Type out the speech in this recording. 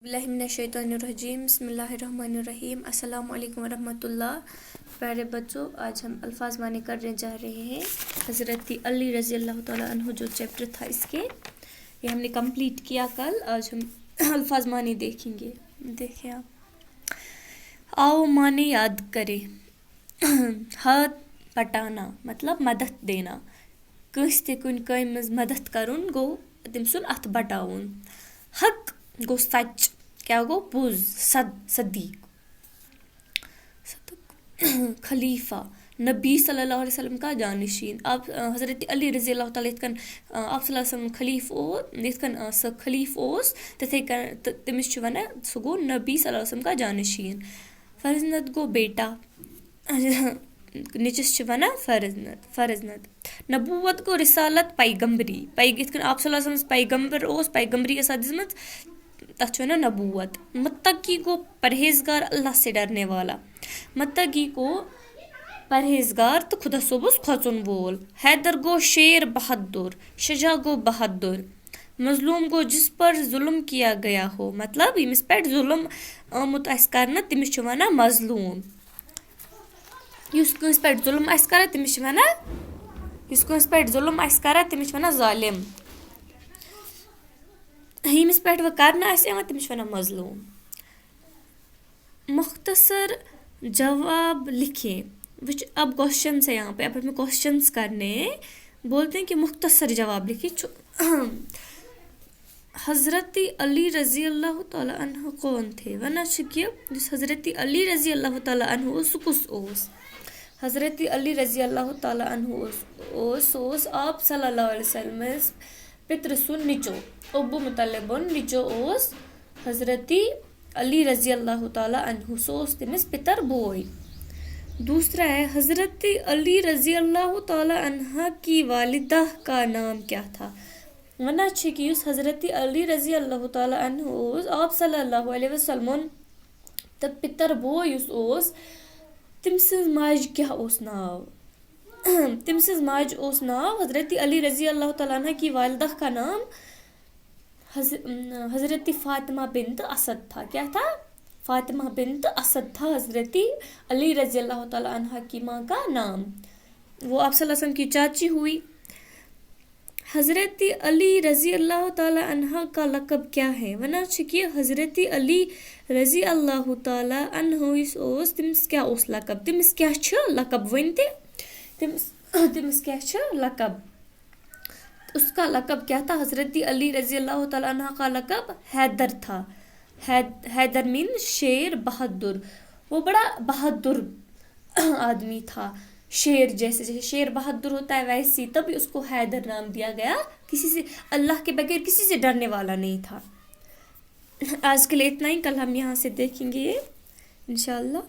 बिस्मिल्लाहि मिनश्शैतानिर्रजीम बिस्मिल्लाहिर्रहमानिर्रहीम अस्सलाम वालेकुम वरहमतुल्लाह। प्यारे बच्चों, आज हम अल्फाज मानी करने जा रहे हैं हज़रत अली रज़ी अल्लाह तआला अन्हु जो चैप्टर था इसके, ये हमने कंप्लीट किया कल। आज हम अल्फाज मानी देखेंगे। देखें आप, आओ माने याद करें। हाथ पटाना मतलब मदद देना, कंस ते कुन काम मज मदद करुन गो तम सुन अथ बटाउन। हक गो सच, क्या गो पुज, सदीक। खलीफा नबी सल्लल्लाहु अलैहि वसल्लम का जानशीन। आप हज़रत अली रज़ी अल्लाह तआला आप सल्लल्लाहु अलैहि वसल्लम खलीफ स खलीफ ओस तथे तमिस वना सो गो नबी सल्लल्लाहु अलैहि वसल्लम का जानशीन। फरजनद गो बेटा, निचस वना फरजनद। नबूवत गो रिसालत पैगम्बरी, आप सल्लल्लाहु अलैहि वसल्लम पैगम्बर ओस, पैगम्बरी ऐसा दिसमत तथ वना नबूवत। मुत्तकी को परहेजगार, अल्लाह से डरने वाला। मुत्तकी को परहेजगार तो खुदा सोबुस खोचुन वोल। हैदर गो शेर बहादुर, शजा गो बहादुर। मजलूम गो जिस पर जुल्म किया गया हो, मतलब यमिस पे जुल्म आमुत आसि करना तमिस छु वना मजलूम। युस कंस पे जुल्म आसि करन तमिस छु वना, युस कंस पे जुल्म आसि करन तमिस छु वना जालिम। यमिस पे वो करना आसि यवं तमिस छु वना मजलूम। मुख्तसर जवाब लिखें। विच अब क्वेश्चन है यहाँ पे, अब हमें क्वेश्चंस करने हैं। बोलते हैं कि मुख्तसर जवाब लिखिए। हज़रत अली रज़ी अल्लाह तआला अन्हु कौन थे? वना शिकिय जिस हज़रत अली रज़ी अल्लाह तआला अन्हु सुकुस ओस। हज़रत अली रज़ी अल्लाह तआला अन्हु ओस आप सल्लल्लाहु अलैहि वसल्लम पितर सुन निचो। अबू मुतल्लिबुन निचो ओस हज़रत अली रज़ी अल्लाह तआला अन्हु सोस तिमिस पितर बोय। दूसरा है हज़रत अली रज़ी अल्लाह तआला अन्हा की वालिदा का नाम क्या था? वना छ कि युस हज़रत अली रज़ी अल्लाह तआला अन्हु ओस आप सल्लल्लाहु अलैहि वसल्लम त पितर बोय युस ओस तिमसिज माज क्या ओस नाव? तिमसिज माज ओस नाव हज़रत अली रज़ी अल्लाह तआला अन्हा की वालिदा का नाम हज़रत फातिमा बिन्त असद था। क्या था? फातिमा बिन्त असद था हज़रत अली रज़ी अल्लाह तआला अन्हा की माँ का नाम। वो आप सल्लल्लाहु अलैहि वसल्लम की चाची हुई। हज़रत अली रज़ी अल्लाह तआला अन्हा का लक़ब क्या है? वना छ कि हज़रत अली रज़ी अल्लाह तआला अन्हु ओस तिमिस क्या ओस लक़ब? तिमिस क्या छ लक़ब वनते? तिमिस क्या छ लक़ब? उसका लक़ब क्या था? हज़रत अली रज़ी अल्लाह तआला अन्हा का लक़ब हैदर था। हैदर मीन शेर, बहादुर। वो बड़ा बहादुर आदमी था। शेर जैसे शेर बहादुर होता है वैसे, तभी उसको हैदर नाम दिया गया। किसी से, अल्लाह के बगैर किसी से डरने वाला नहीं था। आज के लिए इतना ही, कल हम यहाँ से देखेंगे ये इंशाअल्लाह।